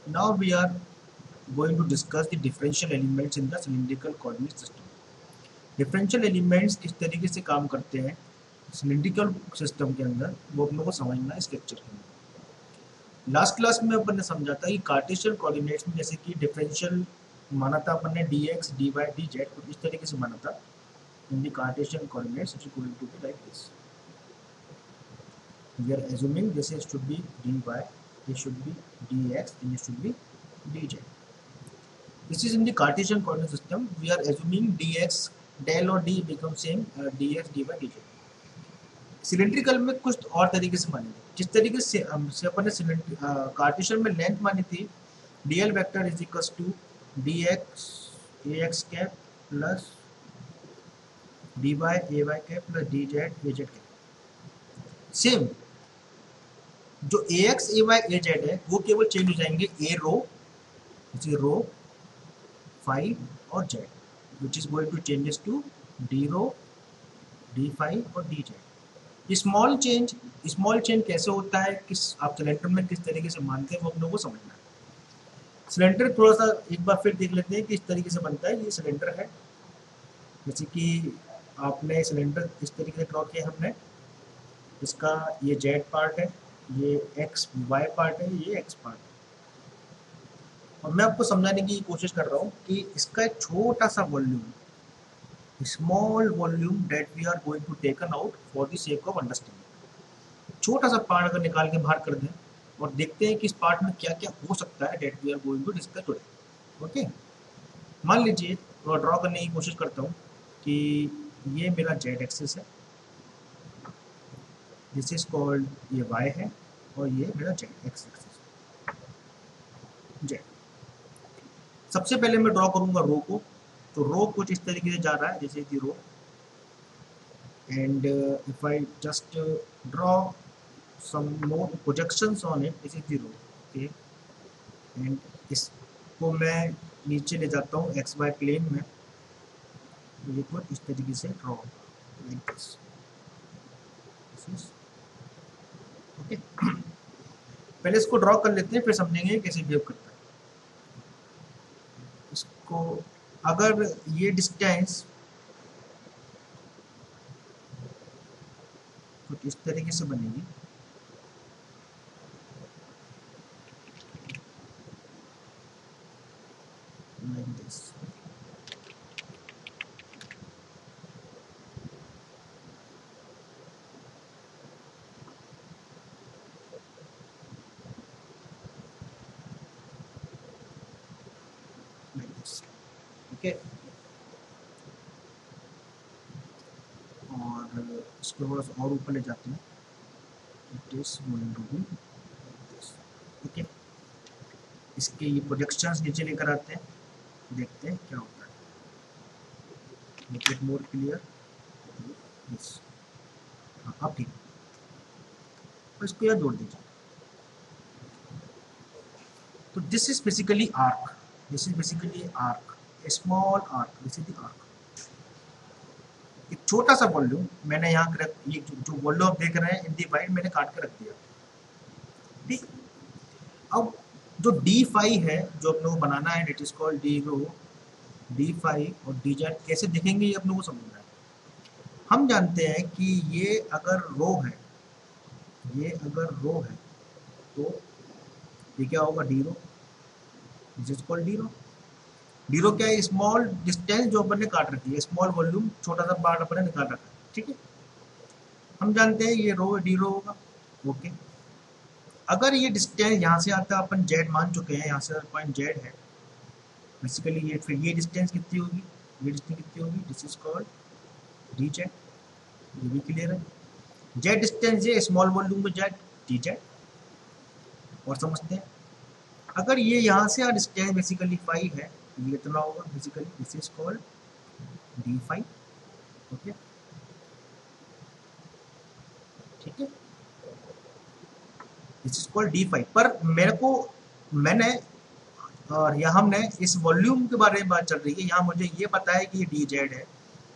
Now we are going to discuss the differential elements in the cylindrical coordinate system. Differential elements किस तरीके से काम करते हैं सिलिंड्रिकल सिस्टम के अंदर, वो अपनों को समझना है इस लेक्चर के अंदर। लास्ट क्लास में अपन ने समझा था कि कार्टेशियन कोऑर्डिनेट्स में जैसे कि डिफरेंशियल माना था अपन ने dx, dy, dz कुछ इस तरीके से माना था in the Cartesian coordinates is equal to be like this. We are assuming this is should be dy, this should be dx, and this should be dz. This is in the Cartesian coordinate system. We are assuming dx, del और d become same dx, dy, dz. Cylindrical में कुछ और तरीके से मानेंगे, जिस तरीके से अपन ने कार्टेशियन में लेंथ मानी थी dl vector is equals to dx ax cap plus dy ay cap plus dz az cap. Same जो ax ay az है वो केवल चेंज हो जाएंगे a रो phi और z, which is going to changes to d rho, d phi और dz। Small change कैसे होता है, किस आप सिलेंडर में किस तरीके से मानते हैं वो हम लोगों को समझना है। सिलेंडर थोड़ा सा एक बार फिर देख लेते हैं कि इस तरीके से बनता है। ये सिलेंडर है, जैसे कि आपने सिलेंडर इस तरीके से ड्रॉ किया हमने, इसका ये जेड पार्ट है, ये एक्स वाई पार्ट है, ये एक्स पार्ट है। और मैं आपको समझाने की कोशिश कर रहा हूँ कि इसका एक छोटा सा volume, small volume that we are going to taken out for the sake of understanding. छोटा सा पार्ट अगर निकाल के बाहर कर दें और देखते हैं कि इस पार्ट में क्या क्या हो सकता है that we are going to discuss today. Okay, मान लीजिए तो ड्रॉ करने की कोशिश करता हूँ कि ये मेरा जेड एक्सिस है, दिस इज कॉल्ड, ये वाई है और ये मेरा जेड एक्स एक्सिस जेड। सबसे पहले मैं ड्रॉ करूंगा रो को, तो रो कुछ इस तरीके से जा रहा है जैसे कि rho, and if I just draw some more projections on it, this is the rho. Okay, and इसको मैं नीचे ले जाता हूँ एक्स वाई प्लेन में, तो ये कुछ इस तरीके से ड्रॉ लाइक दिस। ओके, पहले इसको ड्रॉ कर लेते हैं फिर समझेंगे कैसे बिहेव करता है। इसको अगर ये डिस्टेंस कुछ इस तरीके से बनेगी, लाइक दिस। ओके, और इसको थोड़ा सा और ऊपर ले जाते हैं, it is going to be this. Okay, इसके ये प्रोजेक्शंस नीचे लेकर आते हैं, देखते हैं क्या होता है। Make it more clear this. अब ठीक, तो इसको यहाँ जोड़ दीजिए। तो this is basically arc, this is basically arc, A small arc, this is the arc. एक छोटा सा वॉल्यूम मैंने यहाँ रख, ये जो वॉल्यूम आप देख रहे हैं इन दी वाइड मैंने काट के रख दिया। ठीक, अब जो डी फाई है जो अपने को बनाना है, it is called d rho, d phi और डी जेड कैसे दिखेंगे ये अपने को समझना है। हम जानते हैं कि ये अगर रो है, ये अगर रो है तो ये क्या होगा, d rho, this is called d rho. D rho क्या है, स्मॉल डिस्टेंस जो अपन ने काट रखी है, स्मॉल वॉल्यूम छोटा सा पार्ट अपन ने निकाल रखा है। ठीक है, हम जानते हैं ये रो डी रो होगा। ओके, अगर ये डिस्टेंस यहाँ से आता है, अपन जेड मान चुके हैं, यहाँ से पॉइंट जेड है बेसिकली, ये फिर ये डिस्टेंस कितनी होगी, ये डिस्टेंस कितनी होगी, this is called d Z. ये भी क्लियर है, जेड डिस्टेंस ये स्मॉल वॉल्यूम में जेड डी जेड। और समझते हैं अगर ये यहाँ से डिस्टेंस बेसिकली फाई है, ये कितना होगा basically, this is called d phi. Okay, ठीक है, this is called d phi. पर मेरे को मैंने और यहाँ हमने इस वॉल्यूम के बारे में बात चल रही है, यहाँ मुझे ये पता है कि ये डी जेड है,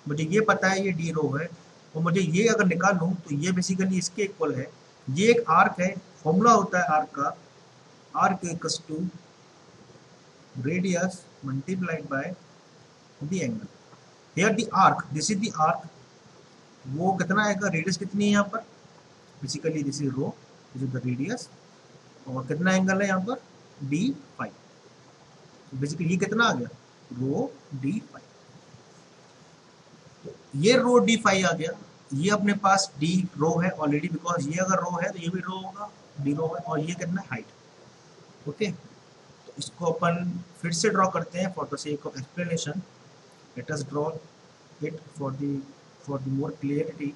मुझे ये पता है ये डी रो है, और मुझे ये अगर निकालूं तो ये बेसिकली इसके इक्वल है। ये एक आर्क है, फॉर्मूला होता है आर्क का, arc equals to radius multiplied by the angle. Here the arc, this is the arc, वो कितना आएगा, रेडियस कितनी है यहाँ पर, basically this is rho, this is the radius, और कितना एंगल है यहाँ पर, डी फाइव. बेसिकली ये कितना आ गया, रो डी फाइव. ये रो डी फाइव आ गया. ये अपने पास डी रो है ऑलरेडी, बिकॉज ये अगर रो है तो ये भी रो होगा, डी रो है, और ये कितना हाइट. ओके, तो इसको अपन फिर से ड्रॉ करते हैं for the sake of explanation. Let us draw it for the more clarity.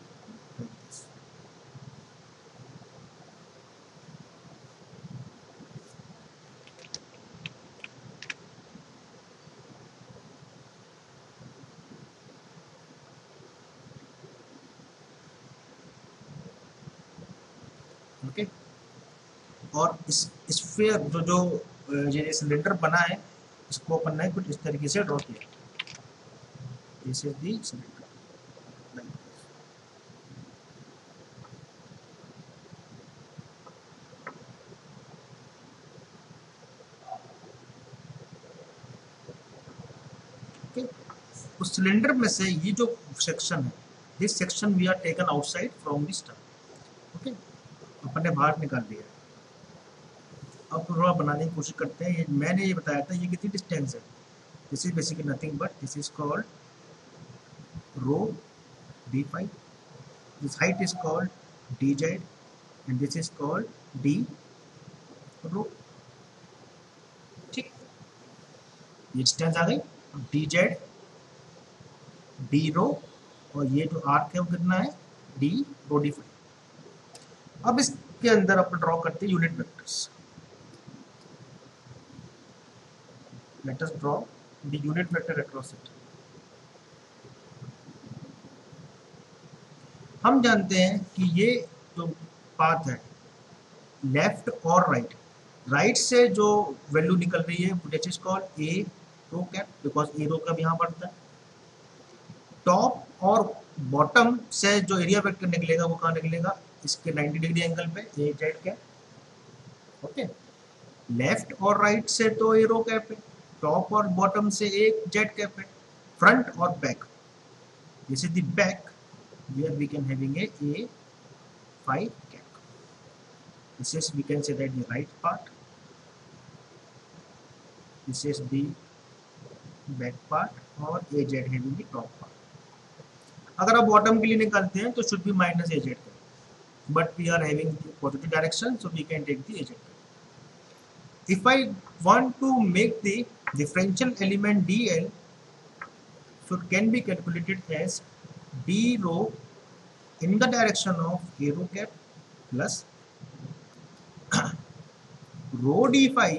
Okay, और इस स्फीयर जो ये सिलेंडर बना है, इसको अपन ने कुछ इस तरीके से ड्रॉ किया. This is the cylinder. Okay, उस सिलेंडर में से ये जो सेक्शन है, this section we are taken outside from this term. Okay, अपन ने बाहर निकाल दिया. अब थोड़ा बनाने की कोशिश करते हैं. मैंने ये बताया था ये कितनी डिस्टेंस है. This is basically nothing but this is called rho d phi. This height is called d z and this is called d rho. ठीक, ये डिस्टेंस आ गई. डी जेड, डी रो, और ये जो आर्क है वो कितना है, डी रो डी फाइव. अब इसके अंदर अपन ड्रॉ करते हैं unit vectors. Let us draw the unit vector across it. हम जानते हैं कि ये जो पाथ है, लेफ्ट और राइट, राइट से जो वैल्यू निकल रही है which is called a rho cap, because A rho cap यहाँ पड़ता है. टॉप और बॉटम से जो एरिया वेक्टर निकलेगा वो कहाँ निकलेगा, इसके 90 डिग्री एंगल पे, ए जेड कैप. ओके, लेफ्ट और राइट से तो ए रो कैप है, टॉप और बॉटम से एक जेड कैप है. फ्रंट और back, this is the back where we can having a phi cap. This is, we can say that the right part, this is the back part, और a z having the top part. अगर आप bottom के लिए निकालते हैं तो should be minus a z cap, but we are having the positive direction, so we can take the a z cap. If I want to make the differential element dl, so it can be calculated as d rho in the direction of a rho cap plus rho d phi,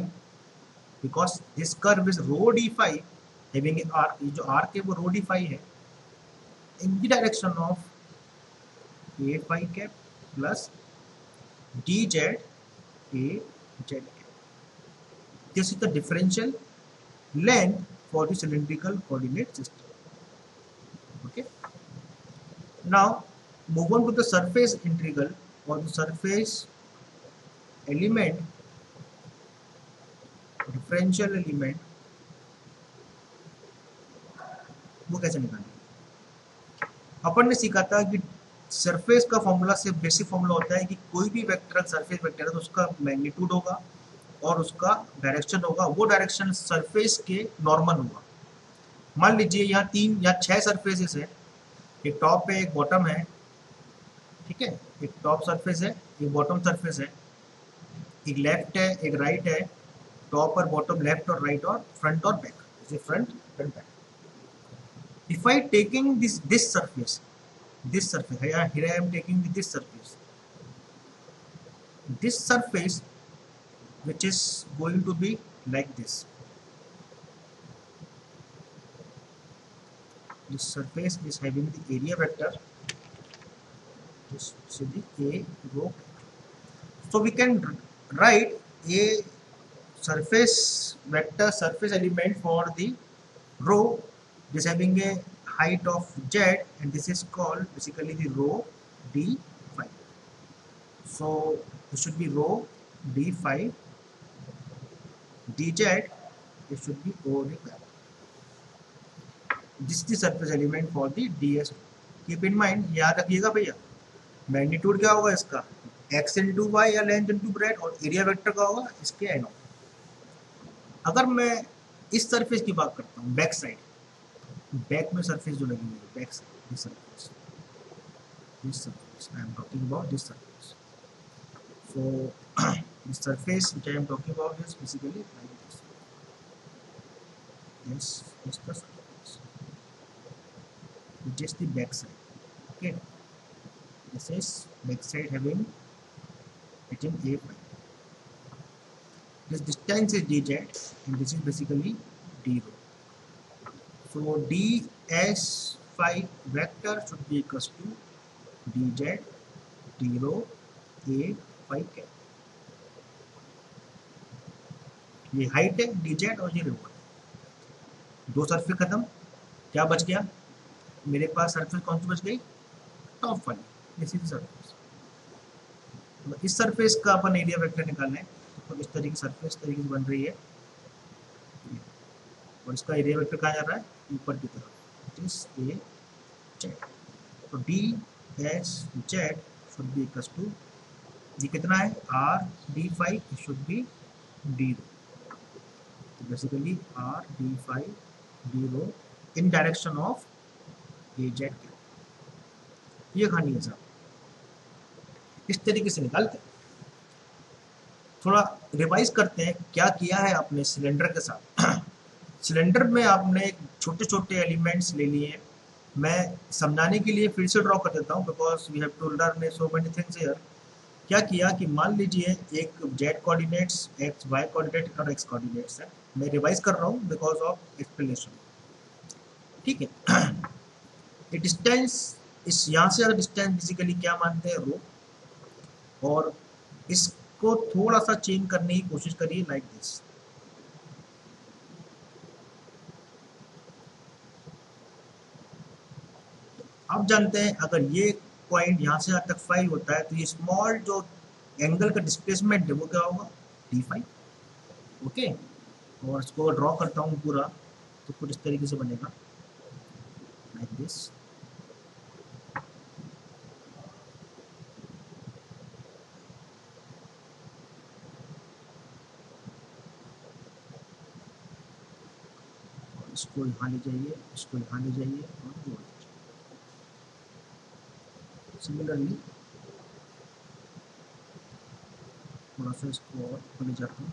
because this curve is rho d phi having a arc, ये जो arc है वो rho d phi है, in the direction of a phi cap plus dz a z cap. This is the differential length for the cylindrical coordinate system. Okay, now move on to the surface integral or the surface element, differential element. वो कैसे निकालें. अपन ने सीखा था कि surface का formula से basic formula होता है कि कोई भी वेक्टर सरफेस वेक्टर है तो उसका मैग्नीट्यूड होगा और उसका डायरेक्शन होगा, वो डायरेक्शन सरफेस के नॉर्मल होगा. मान लीजिए यहाँ 3 या 6 सरफेसेस है, एक टॉप है, एक बॉटम है. ठीक है, एक टॉप सरफेस है, एक बॉटम सरफेस है, एक लेफ्ट है, एक राइट है, टॉप और बॉटम, लेफ्ट और राइट, और फ्रंट और बैक, जैसे front end back. If I taking this surface here I am taking this surface which is going to be like this. This surface is having the area vector, this is the a rho. So we can write a surface vector, surface element for the rho, this having a height of z, and this is called basically the rho d phi. So this should be rho d phi dz it should be OD back. This is the surface element for the DS. Keep in mind, याद रखिएगा भैया, magnitude क्या होगा इसका, x into Y या length into breadth, और area vector का होगा इसके एनो। अगर मैं इस सरफेस की बात करता हूँ बैक साइड, बैक में सरफेस जो लगी हुई है, back side this surface, I am talking about this surface. So the surface which I am talking about is basically like this. This is the surface, which is the back side. Okay, this is back side having written A phi. This distance is dz, and this is basically d rho. So ds phi vector should be equals to dz d rho a phi cap. ये height है dz और ये rho है, दो surface खत्म, क्या बच गया मेरे पास, सरफेस कौन सी बच गई, टॉप वाली, दिस इज सरफेस। तो इस सरफेस का अपन एरिया वेक्टर निकालना है, तो इस तरीके की सरफेस तरीके से बन रही है, और इसका एरिया वेक्टर कहाँ जा रहा है, ऊपर की तरफ, इट इज ए जेड। तो d h z should be equals to, ये कितना है, r d phi, it should be d rho. तो basically r d phi d rho in direction of a z. ये कहानी है साहब, इस तरीके से निकालते हैं। थोड़ा रिवाइज करते हैं क्या किया है आपने सिलेंडर के साथ। सिलेंडर में आपने छोटे छोटे एलिमेंट्स ले लिए, मैं समझाने के लिए फिर से ड्रॉ कर देता हूँ, because we have to learn so many things here. क्या किया कि मान लीजिए एक z coordinates, x y coordinate और एक्स कोऑर्डिनेट्स है, मैं रिवाइज कर रहा हूँ बिकॉज ऑफ एक्सप्लेनेशन, ठीक है। ये डिस्टेंस, इस यहाँ से डिस्टेंस बेसिकली क्या मानते हैं, रो, और इसको थोड़ा सा चेंज करने की कोशिश करिए लाइक दिस। आप जानते हैं अगर ये पॉइंट यहाँ से यहाँ तक फाई होता है, तो ये स्मॉल जो एंगल का डिस्प्लेसमेंट है वो क्या होगा, डी फाई। ओके, और इसको ड्रॉ करता हूँ पूरा, तो कुछ इस तरीके से बनेगा लाइक दिस। इसको यहाँ ले जाइए, इसको यहाँ ले जाइए, और जोड़ दीजिए। सिमिलरली थोड़ा सा इसको और ले जाता हूँ,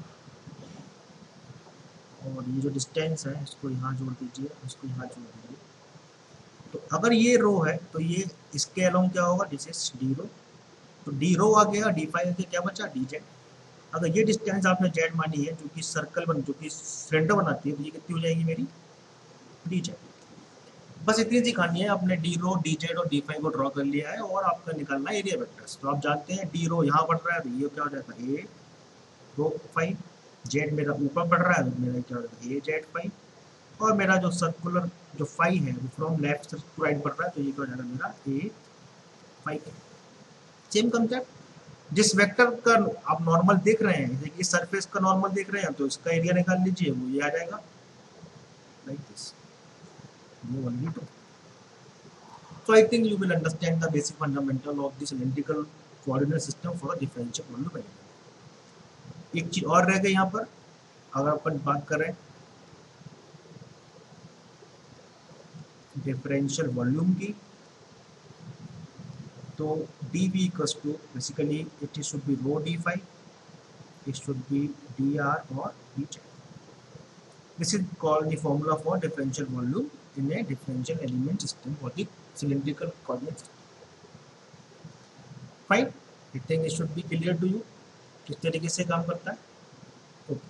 और ये जो डिस्टेंस है इसको यहाँ जोड़ दीजिए, इसको यहाँ जोड़ दीजिए। तो अगर ये रो है तो ये इसके अलोंग क्या होगा, दिस इज डी रो। तो डी रो आ गया, डी फाई के क्या बचा, डी जेड। अगर ये डिस्टेंस आपने जेड मानी है, जो कि सर्कल बन, जो कि सिलेंडर बनाती है, तो ये कितनी हो जाएगी मेरी, डी जेड। बस इतनी सी कहानी है, आपने डी रो डी जेड और डी फाई को ड्रॉ कर लिया है, और आपका निकालना है एरिया वेक्टर्स। तो आप जानते हैं डी रो यहाँ बढ़ रहा है, तो ये क्या हो जाता है, ए रो फाई। जेड मेरा ऊपर बढ़ रहा है, तो मेरा क्या हो जाता है, ए जेड फाई। और मेरा जो सर्कुलर जो फाई है वो फ्रॉम लेफ्ट से राइट बढ़ रहा है, तो ये क्या हो जाएगा मेरा, ए फाई। सेम कंसेप्ट, जिस वेक्टर का आप नॉर्मल देख रहे हैं, जैसे कि इस सरफेस का नॉर्मल देख रहे हैं, तो इसका एरिया निकाल लीजिए, वो ये आ जाएगा लाइक दिस, ये only two. So I think you will understand the basic fundamental of the cylindrical coordinate system for differential volume element. एक चीज और रह गई यहाँ पर, अगर अपन बात करें डिफरेंशियल वॉल्यूम की, तो d v equals to basically it should be rho d phi, it should be d r और d z. This is called the formula for differential volume in a differential element system for the cylindrical coordinate system. Fine, I think it should be clear to you किस तरीके से काम करता है। Okay.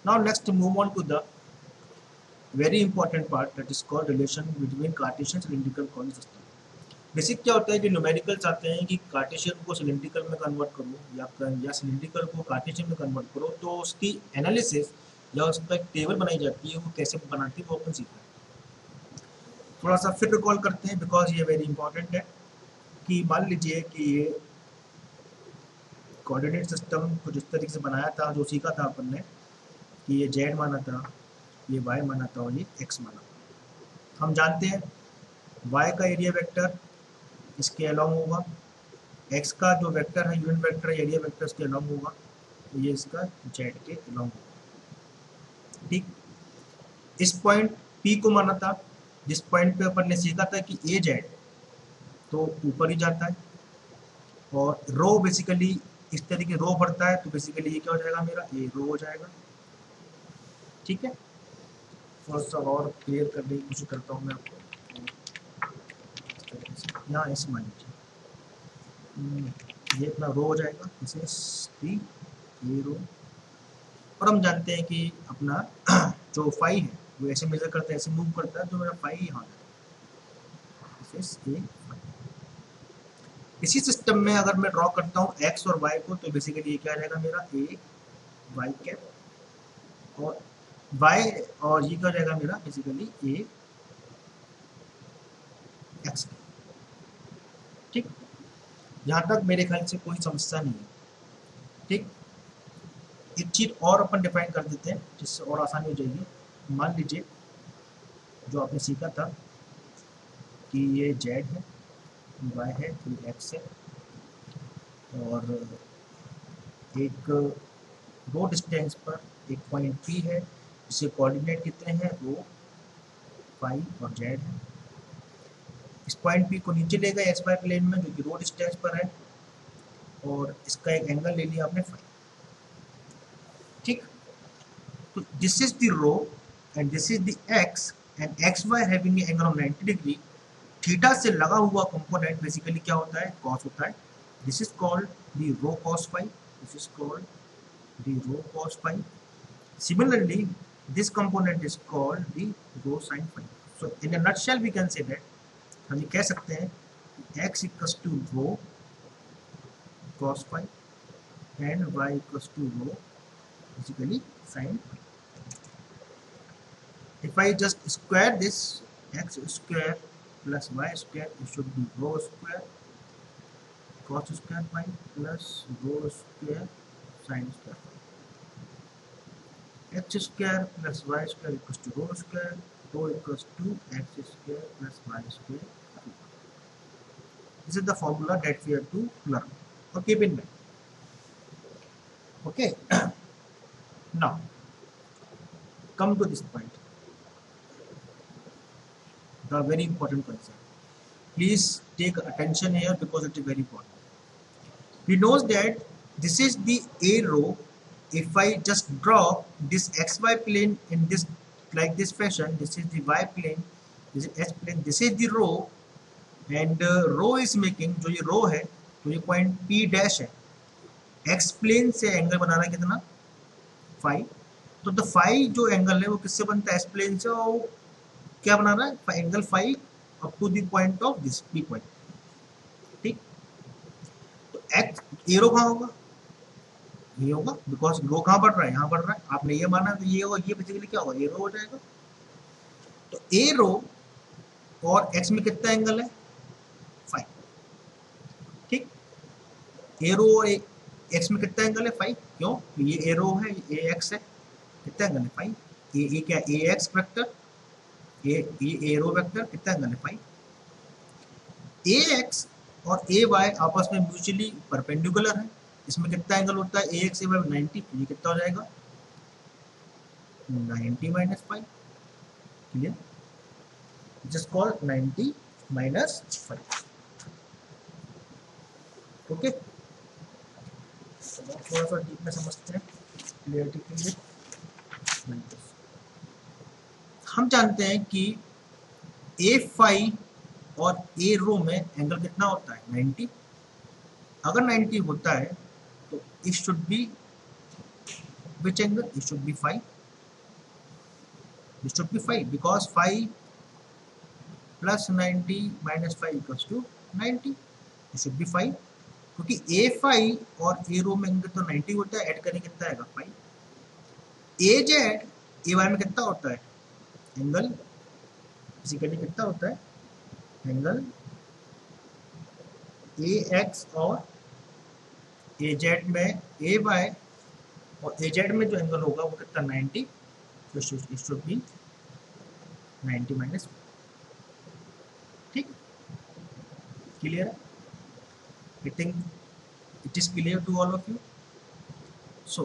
Now next move on to the very important part, that is called relation between Cartesian cylindrical coordinate system. Basic क्या होता है कि न्यूमेरिकल्स आते हैं कि कार्टेशियन को सिलिंड्रिकल में कन्वर्ट करो या सिलिंड्रिकल को कार्टेशियन में कन्वर्ट करो, तो उसकी एनालिसिस या उसका एक टेबल बनाई जाती है, वो कैसे बनाती है वो अपन सीखा है। थोड़ा सा फिर रिकॉल करते हैं, बिकॉज ये वेरी इंपॉर्टेंट है। कि मान लीजिए कि ये कोऑर्डिनेट सिस्टम को जिस तरीके से बनाया था, जो सीखा था अपन ने, कि ये जेड माना था, ये वाई माना था और ये एक्स माना था। हम जानते हैं वाई का एरिया वेक्टर इसके अलॉन्ग होगा, एक्स का जो वेक्टर है यूनिट वेक्टर है एरिया वेक्टर इसके अलॉन्ग होगा, तो ये इसका जेड के अलॉन्ग होगा। ठीक, इस पॉइंट पी को माना था, जिस पॉइंट पे अपन ने सीखा था कि ए जेड तो ऊपर ही जाता है, और रो बेसिकली इस तरीके रो बढ़ता है, तो बेसिकली ये क्या हो जाएगा मेरा, ए रो हो जाएगा। ठीक है, थोड़ा सा और क्लियर करने की कोशिश करता हूँ मैं आपको। यहाँ ऐसे मान लीजिए ये अपना रो हो जाएगा, दिस इज दी रो। और हम जानते हैं कि अपना जो फाई है वो ऐसे मेजर करता है, ऐसे मूव करता है, तो मेरा फाई यहाँ है, दिस इज ए। इसी सिस्टम में अगर मैं ड्रॉ करता हूँ एक्स और वाई को, तो बेसिकली ये क्या रहेगा मेरा ए वाई कैप, और वाई और ये क्या हो जाएगा मेरा बेसिकली ए एक्स। ठीक, यहाँ तक मेरे ख्याल से कोई समस्या नहीं है। ठीक, एक चीज और अपन डिफाइन कर देते हैं जिससे और आसानी हो जाएगी। मान लीजिए जो आपने सीखा था कि ये जेड है, वाई है, ये एक्स है, और एक रो डिस्टेंस पर एक पॉइंट पी है जिसे कोऑर्डिनेट कितने हैं, रो फाई और जेड है। इस पॉइंट पी को नीचे ले गए एक्स वाई प्लेन में जो कि रो डिस्टेंस पर है, और इसका एक एंगल ले लिया आपने फाई। ठीक, तो this is the rho and this is the x and x y having a angle of 90 degree. Theta से लगा हुआ कंपोनेंट बेसिकली क्या होता है, कॉस होता है। This is called the rho cos phi, this is called the rho cos phi. Similarly, this component is called the rho sin phi. So in a nutshell we can say that हम ये कह सकते हैं x equals to rho cos phi and y equals to rho basically sin phi. If I just square this, x square plus y square, it should be rho square cos square phi plus rho square sin square phi. X square plus y square equals to rho square, rho equals to x square plus y square. This is the formula that we have to learn or keep in mind. Okay. Now come to this point, the very important concept. Please take attention here because it is very important. We know that this is the A row. If I just draw this xy plane in this like this fashion, this is the y plane, this is x plane, this is the row, and rho is making, जो ये rho है तो ये point p dash है, x plane से angle बना रहा है कितना, फाई। तो द फाई जो एंगल है वो किससे बनता है, एस प्लेन से, और क्या बना रहा है, angle phi up to the point of this p point. ठीक, तो एक्स एरो कहाँ होगा, ये होगा, बिकॉज रो कहाँ बढ़ रहा है, यहाँ बढ़ रहा है, आपने ये माना तो ये होगा, ये बेसिकली क्या होगा, एरो हो जाएगा। तो ए रो और एक्स में कितना एंगल है, फाई। ठीक, एरो और एक्स में कितना एंगल है, फाई, क्यों, तो ये एरो है, ये एक्स है, कितना एंगल है, फाई। ये क्या, ए एक्स वेक्टर, ये एरो वेक्टर, कितना एंगल है, फाई। ए एक्स और ए वाई आपस में म्यूचुअली परपेंडिकुलर है, इसमें कितना एंगल होता है, ए एक्स ए वाई 90, तो ये कितना हो जाएगा 90 minus five. Clear, just call 90 minus 5। Okay, थोड़ा सा डीप में समझते हैं क्लियरिटी के लिए। हम जानते हैं कि ए फाइव और ए रो में एंगल कितना होता है, 90। अगर 90 होता है तो it should be which angle, it should be 5, it should be 5 because 5 plus 90 minus 5 equals to 90, it should be 5, क्योंकि ए फाइव और ए रो में एंगल तो 90 होता है, ऐड करने कितना आएगा 5। ए जेड ए वाई में कितना होता है एंगल, बेसिकली कितना होता है एंगल, ए एक्स और ए जेड में ए वाई और AZ में जो एंगल होगा वो कितना 90, तो इट शुड बी 90 माइनस, ठीक, क्लियर है? I think it is clear to all of you. So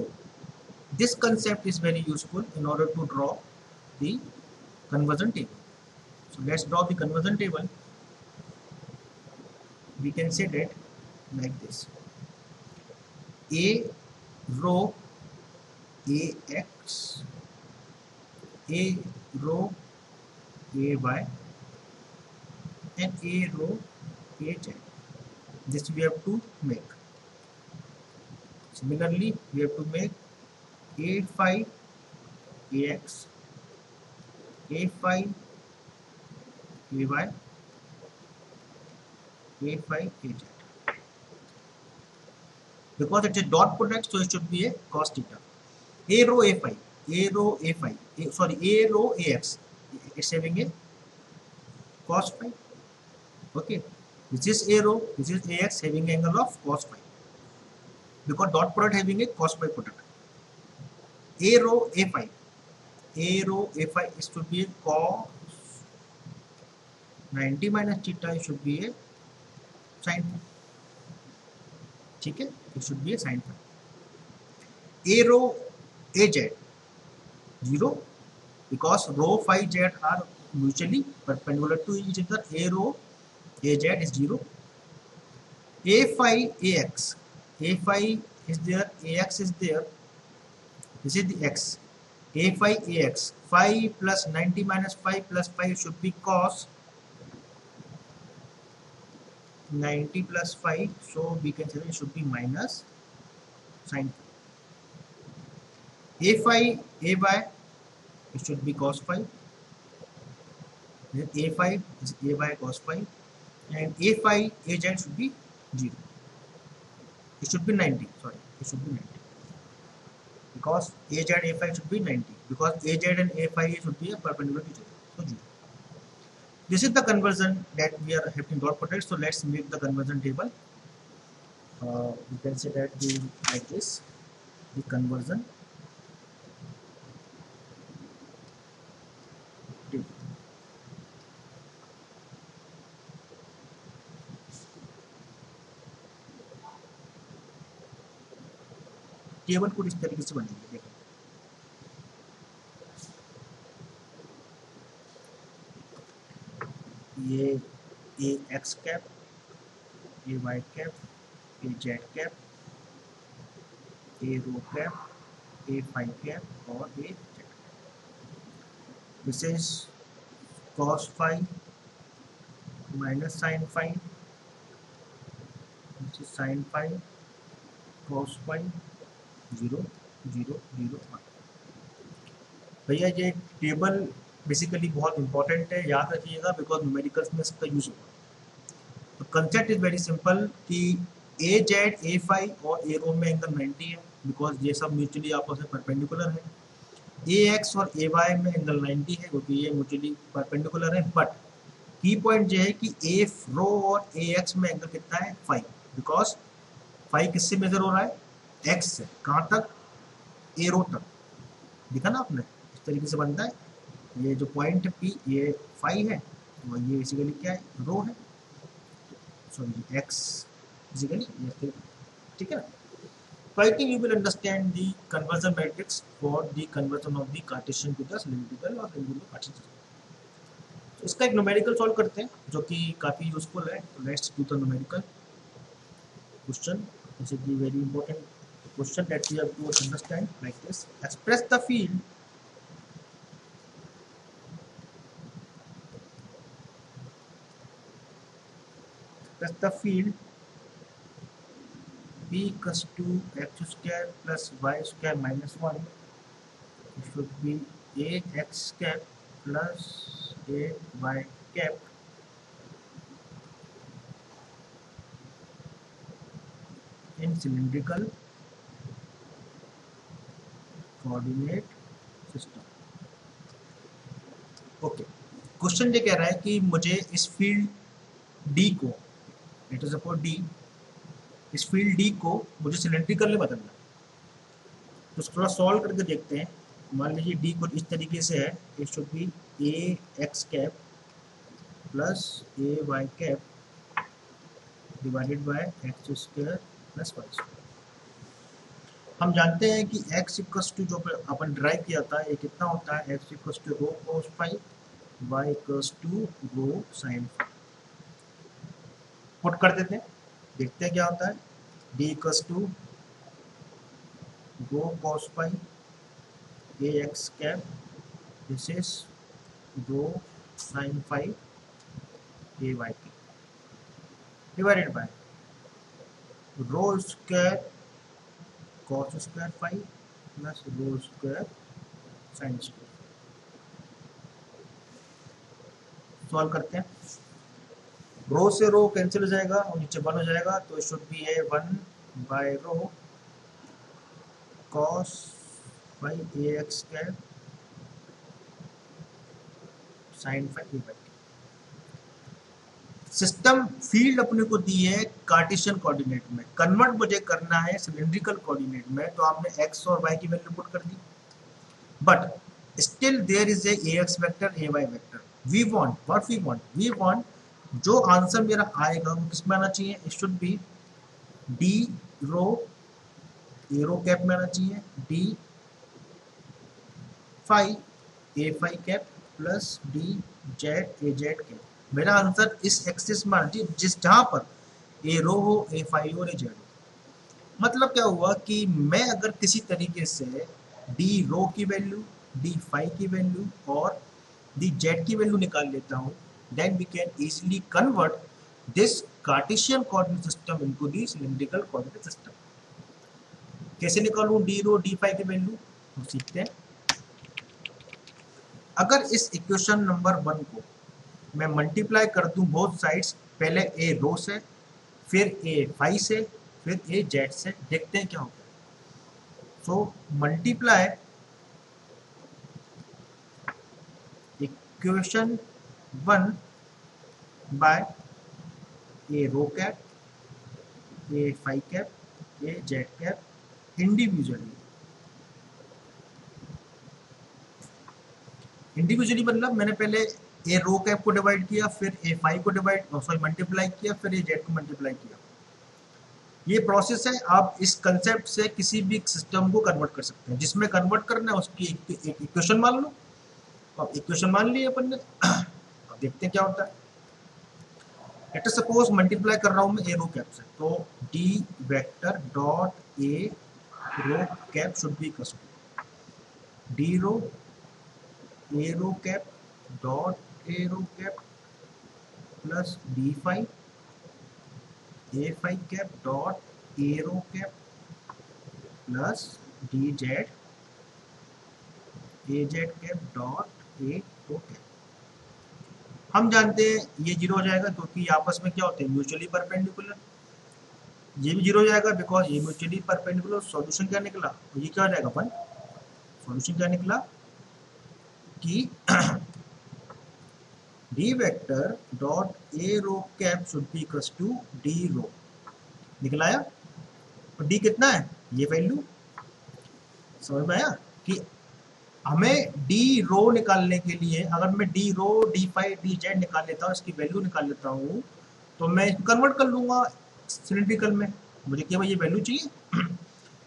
this concept is very useful in order to draw the conversion table. So let's draw the conversion table. We can say that like this: a row ax, a row ay, and a row az. This we have to make. Similarly, we have to make a5 ax, a5 ay, a5 az. Because it's a dot product, so it should be a cos theta. A row a5, a row a5, a row ax, it's having a cos phi. Okay, this is a row, this is ax having angle of cos phi. Because dot product having a cos phi product. A row a5, a row a5 is should be a cos 90 minus theta, it should be a sin phi. ठीक है, it should be a sin phi. A row az 0 because row phi z are mutually perpendicular to each other. A row az is 0. A phi ax, a phi is there, ax is there. This is the x. A phi ax, phi plus 90 minus phi plus phi should be cos 90 plus phi, so we can say that it should be minus sin phi. A phi ay, it should be cos phi. Then a phi is ay cos phi, and a phi az should be 0. It should be 90. Sorry, it should be 90 because az and a phi should be 90 because az and a phi should be perpendicular to each other. So 0. This is the conversion that we are having dot product. So let's make the conversion table. We can say that we like this: the conversion table. Table कुछ इस तरीके से बनेगी, देखो ये a x cap, a y cap, a z cap, a rho cap, a phi cap और a z cap. This is cos phi minus sin phi, this is sin phi, cos phi 0 0 0 1. भैया ये table basically बहुत important है, याद रखिएगा because numericals में इसका use होगा. तो कंसेप्ट इज वेरी सिंपल कि ए जेड ए फाई और ए रो में एंगल 90 है बिकॉज ये सब म्यूचुअली आपस में परपेंडिकुलर है. ए एक्स और ए वाई में एंगल 90 है क्योंकि ये म्यूचुअली परपेंडिकुलर है. बट की पॉइंट ये है कि ए रो और ए एक्स में एंगल कितना है 5 बिकॉज 5 किससे मेजर हो रहा है, एक्स से. कहाँ तक, ए रो तक. दिखा ना आपने, इस तरीके से बनता है. ये जो पॉइंट है पी ये 5 है और ये बेसिकली क्या है, रो है. सॉरी एक्स बेसिकली ये, ठीक है ना. So I think you will understand the conversion matrix for the conversion of the Cartesian to the cylindrical or cylindrical Cartesian. तो इसका एक न्यूमेरिकल सॉल्व करते हैं जो कि काफ़ी यूजफुल है. तो let's do the numerical question. This is the very important question that we have to understand like this. Express the field b equals to x square plus y square minus 1. It should be a x cap plus a y cap in cylindrical coordinate system. Okay, question ये कह रहा है कि मुझे इस field d को, let us suppose d, इस field d को मुझे सिलेंड्रिकल में बदलना है. तो थोड़ा सॉल्व करके देखते हैं। मान लीजिए डी को इस तरीके से है, it should be a x cap plus a y cap divided by x square plus y square. हम जानते हैं कि x इक्वस टू जो अपन ड्राइव किया था ये कितना होता है, x equals to rho cos phi, y equals to rho sine phi. Put कर देते हैं, देखते हैं क्या होता है। d equals to rho cos phi a x cap, this is rho sine phi a y cap divided by rho square cos square phi plus rho square sine square. Solve करते हैं। रो से रो कैंसिल हो जाएगा और नीचे 1 हो जाएगा, तो should be a 1 by rho cos phi a x cap sine phi a y. System field अपने को दी है कार्टेशियन कोऑर्डिनेट में, कन्वर्ट मुझे करना है सिलिंड्रिकल कोऑर्डिनेट में, तो आपने एक्स और वाई की वैल्यू पुट कर दी, but still there is a x vector a y vector. We want जो आंसर मेरा आएगा वो किस में आना चाहिए, it should be d rho a rho cap में आना चाहिए, d phi a phi cap plus d z a z cap. मेरा आंसर इस एक्सिस में आना चाहिए जिस जहां पर ए रो हो, ए फाई हो और ए जेड हो। मतलब क्या हुआ कि मैं अगर किसी तरीके से डी रो की वैल्यू, डी फाई की वैल्यू और डी जेड की वैल्यू निकाल लेता हूं, then we can easily convert this Cartesian coordinate system into the cylindrical coordinate system। कैसे निकालूं डी रो डी फाई की वैल्यू, हम सीखते हैं। अगर इस इक्वेशन नंबर 1 को मैं मल्टीप्लाई कर दूं बोथ साइड्स, पहले ए रो से, फिर ए फाई से, फिर ए जेड से, देखते हैं क्या होगा। So multiply equation 1 bye a rho cap, a phi cap, a z cap individually. Individually मतलब मैंने पहले ए रो कैप को डिवाइड किया, फिर ए फाई को मल्टीप्लाई किया, फिर ए जेड को मल्टीप्लाई किया। ये प्रोसेस है। आप इस कंसेप्ट से किसी भी सिस्टम को कन्वर्ट कर सकते हैं, जिसमें कन्वर्ट करना है उसकी एक इक्वेशन मान लो। अब इक्वेशन मान ली अपन ने, अब देखते हैं क्या होता है। लेट अस सपोज मल्टीप्लाई कर रहा हूं मैं ए रो कैप से, तो d vector dot a rho cap should be equal to d rho a rho cap dot a rho cap plus d phi a phi cap dot a rho cap plus d z a z cap dot a rho cap. हम जानते हैं ये 0 हो जाएगा क्योंकि आपस में क्या होते हैं, म्यूचुअली परपेंडिकुलर। ये भी 0 हो जाएगा बिकॉज ये म्यूचुअली परपेंडिकुलर। सॉल्यूशन क्या निकला, तो ये क्या हो जाएगा 1। सॉल्यूशन क्या निकला कि d vector dot a rho cap should be equal to d rho निकलाया। और डी कितना है, ये वैल्यू समझ में आया कि हमें डी रो निकालने के लिए अगर मैं D rho d phi D Z निकाल लेता हूँ, इसकी वैल्यू निकाल लेता हूँ, तो मैं कन्वर्ट कर लूंगा सिलिंड्रिकल में। मुझे क्या भाई ये वैल्यू चाहिए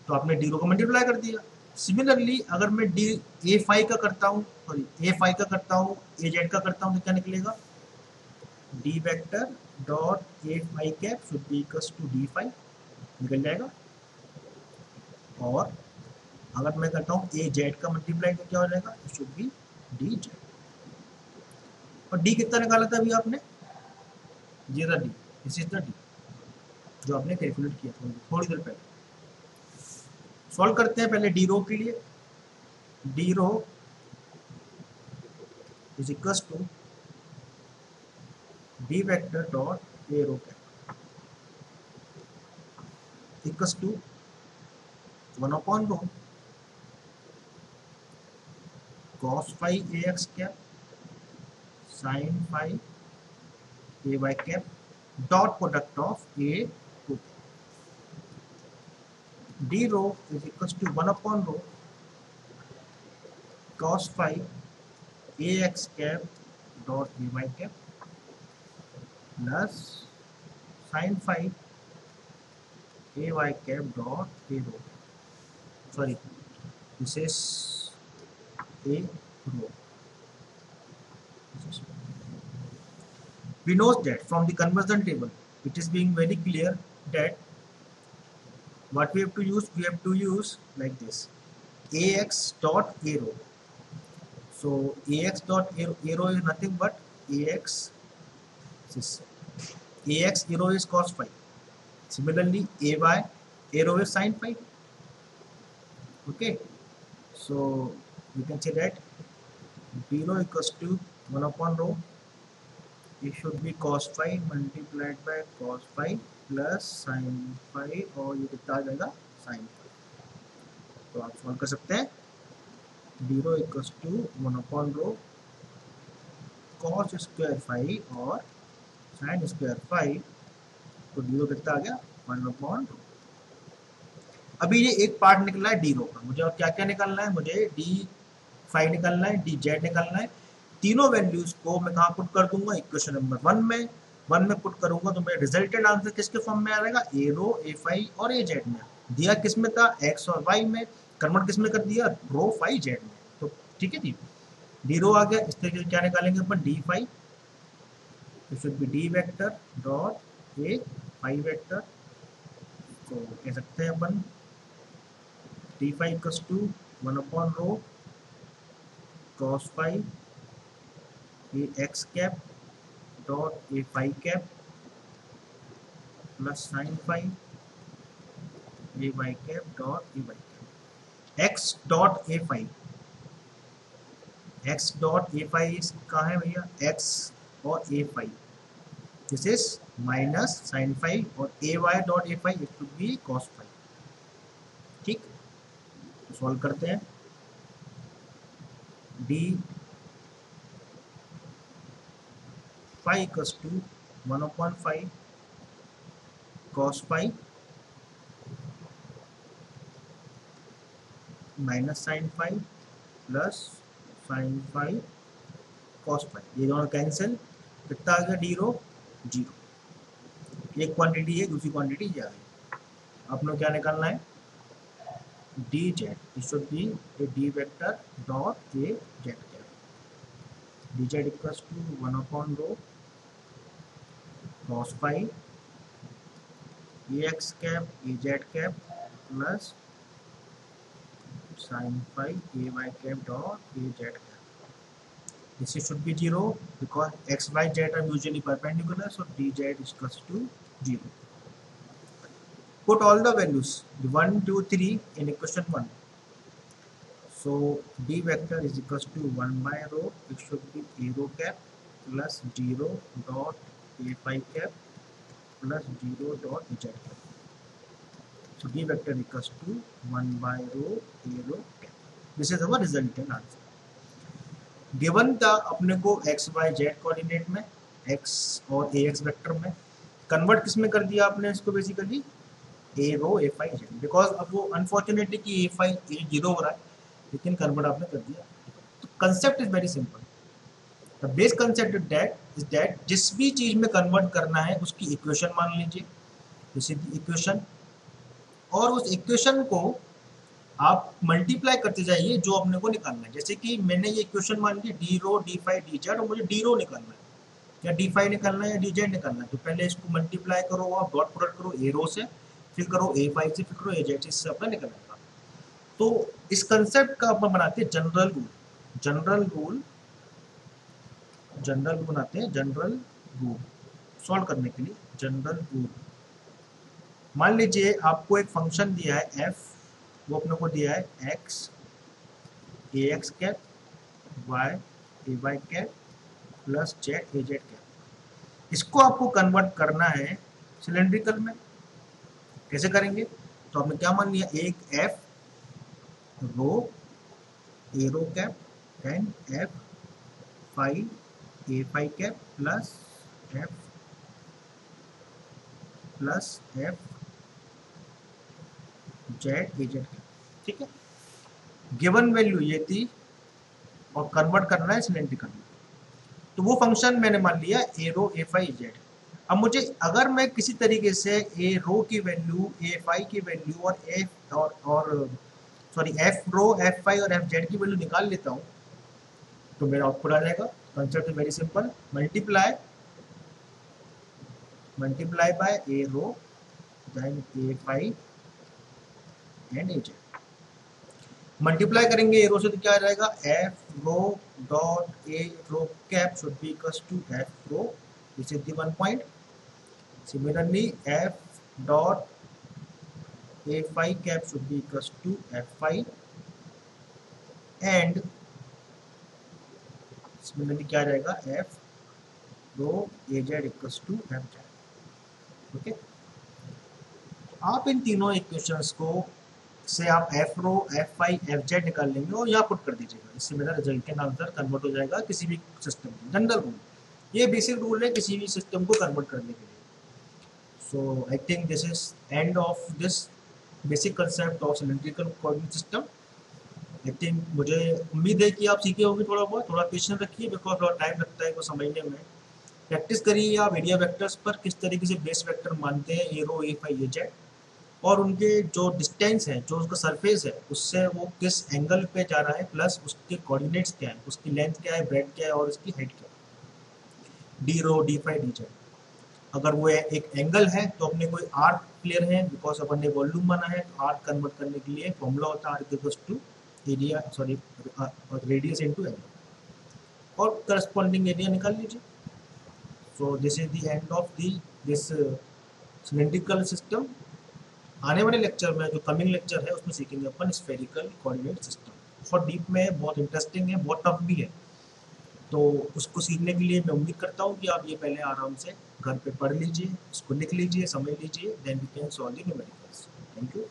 तो आपने डी रो को मल्टीप्लाई कर दिया। सिमिलरली अगर मैं डी ए फाई का करता हूँ, सॉरी ए फाई का करता हूँ, ए जेड का करता हूँ, तो क्या निकलेगा, d vector dot a phi cap should be equal to d phi निकल जाएगा। और अगर मैं करता हूँ ए जेड का मल्टीप्लाई तो क्या हो जाएगा, it should be D Z. और डी कितना निकाला था अभी आपने, ये था D, this is the D जो आपने कैलकुलेट किया था थोड़ी देर पहले। सॉल्व करते हैं पहले डी रो के लिए। D rho is equal to d vector dot a rho cap equal to 1/रो cos phi ax cap sin phi ay cap dot product of a to d rho is equal to 1 upon rho cos phi ax cap dot ay cap plus sin phi ay cap dot a rho. Sorry, this is a rho. We know that from the conversion table, it is being very clear that what we have to use like this, ax dot a rho. So ax dot a rho is nothing but ax, this ax a rho is cos phi. Similarly, ay a rho is sin phi. Okay, so you can say that b rho equals to 1 upon rho. It should be cos phi multiplied by cos phi plus sin phi, और ये कितना आ जाएगा sin phi. तो आप solve कर सकते हैं. b rho equals to 1 upon rho cos square phi और sin square phi. तो d rho कितना आ गया 1 upon rho. अभी ये एक पार्ट निकला है डी रो का. मुझे और क्या क्या निकालना है, मुझे डी फाई निकालना है, डी जेड निकालना है. तीनों वैल्यूज को मैं कहाँ पुट कर दूंगा, इक्वेशन नंबर 1 में पुट करूंगा. तो मेरा रिजल्टेंट आंसर किसके फॉर्म में आ जाएगा, ए रो ए फाई और ए जेड में. दिया किस में था, एक्स और वाई में. कन्वर्ट किस में कर दिया, रो फाई जेड में. तो ठीक है जी, डी रो आ गया. इस तरीके क्या निकालेंगे अपन, d phi. It should be d vector dot a phi vector. तो कह सकते हैं अपन d phi equals to 1 upon rho cos phi a x cap dot a phi cap plus sin phi a y cap dot a y cap. x dot a phi कहाँ है भैया, x और a phi. This is minus sin phi और a y dot a phi it should B cos phi. ठीक, तो solve करते हैं. d phi equals to 1 upon phi cos phi minus sin phi plus sin phi cos phi. ये दोनों cancel, कितना आ गया D रो 0. एक क्वांटिटी है, दूसरी क्वांटिटी जा रही है. अपने क्या निकालना है, d z. It should be a d vector dot a z cap. D z equals to 1 upon rho cos phi ax cap az cap plus sin phi ay cap dot az cap. This should be 0 because x, y, z are usually perpendicular, so dz is equals to 0. Put all the values 1, 2, 3 in equation 1. So d vector is equals to 1 by rho. It should be a rho cap plus 0 dot a phi cap plus 0 dot z cap. So d vector equals to 1 by rho a rho cap. This is our resultant answer. Given था अपने को x y z coordinate में, x और ax vector में. Convert किस में कर दिया आपने इसको, basically a rho a phi z. Because अब वो अनफॉर्चुनेटली कि a phi a 0 हो रहा है, लेकिन कन्वर्ट आपने कर दिया. तो concept is very simple. The base concept is that जिस भी चीज में कन्वर्ट करना है उसकी इक्वेशन मान लीजिए, जैसे इक्वेशन, और उस इक्वेशन को आप मल्टीप्लाई करते जाइए जो अपने को निकालना है. जैसे कि मैंने ये इक्वेशन मान ली D rho d phi D Z, और मुझे डी रो निकालना है या डी फाई निकालना है या डी जेड निकालना है. तो पहले इसको मल्टीप्लाई करो, आप डॉट प्रोडक्ट करो ए रो से, फिर करो ए फाई से, फिर करो ए जेड से अपना निकालना. तो इस कंसेप्ट का अपन बनाते हैं जनरल रूल बनाते हैं. जनरल रूल सॉल्व करने के लिए जनरल रूल. मान लीजिए आपको एक फंक्शन दिया है f, वो अपने को दिया है x ax cap y ay cap plus z az cap. इसको आपको कन्वर्ट करना है सिलेंड्रिकल में. कैसे करेंगे, तो आपने क्या मान लिया, एक f rho a rho cap and f phi a phi cap plus f z a z, ठीक है। गिवन वैल्यू ये थी और कन्वर्ट करना है सिलेंड्रिकल में, तो वो फंक्शन मैंने मान लिया ए रो ए फाई जेड। अब मुझे अगर मैं किसी तरीके से ए रो की वैल्यू, ए फाई की वैल्यू और एफ और sorry f rho f phi और एफ जेड की वैल्यू निकाल लेता हूँ तो मेरा आउटपुट आ जाएगा। Concept is very simple, multiply by a rho then a phi and a z. Multiply करेंगे ए रो से तो क्या आ जाएगा, f rho dot a rho cap should be equals to f rho, this is the one point. Similarly f dot a phi cap should be equals to f phi and similarly क्या आ जाएगा, f rho a z equals to f z. Okay, आप इन तीनों equations को से आप f rho f phi f z निकाल लेंगे और यहाँ पुट कर दीजिएगा, इससे मेरा रिजल्टेंट आंसर कन्वर्ट हो जाएगा किसी भी सिस्टम में। जनरल रूल, ये बेसिक रूल है किसी भी सिस्टम को कन्वर्ट करने के लिए। So I think this is end of this basic concept of cylindrical coordinate system. I think मुझे उम्मीद है कि आप सीखे होंगे थोड़ा बहुत, थोड़ा पेशेंस रखिए बिकॉज थोड़ा टाइम लगता है को समझने में। प्रैक्टिस करिए आप एरिया वेक्टर्स पर किस तरीके से बेस वेक्टर मानते हैं ए रो ए फाई ए जेड, और उनके जो डिस्टेंस है, जो उसका सरफेस है, उससे वो किस एंगल पे जा रहा है, प्लस उसके कोऑर्डिनेट्स क्या है, उसकी लेंथ क्या है, ब्रेड क्या है और उसकी हाइट क्या है, D rho d phi D Z. अगर वो एक एंगल है तो अपने कोई आर्क क्लियर है बिकॉज अपन ने वॉल्यूम माना है, तो आर्क कन्वर्ट करने के लिए फॉर्मूला होता है arc equals to area sorry radius into angle, और करस्पॉन्डिंग एरिया निकाल लीजिए। So this is the end of this cylindrical system. आने वाले लेक्चर में, जो कमिंग लेक्चर है, उसमें सीखेंगे अपन स्फेरिकल कोऑर्डिनेट सिस्टम। बहुत डीप में है, बहुत इंटरेस्टिंग है, बहुत टफ भी है, तो उसको सीखने के लिए मैं उम्मीद करता हूँ कि आप ये पहले आराम से घर पे पढ़ लीजिए, उसको लिख लीजिए, समझ लीजिए, then we can solve the numericals. Thank you.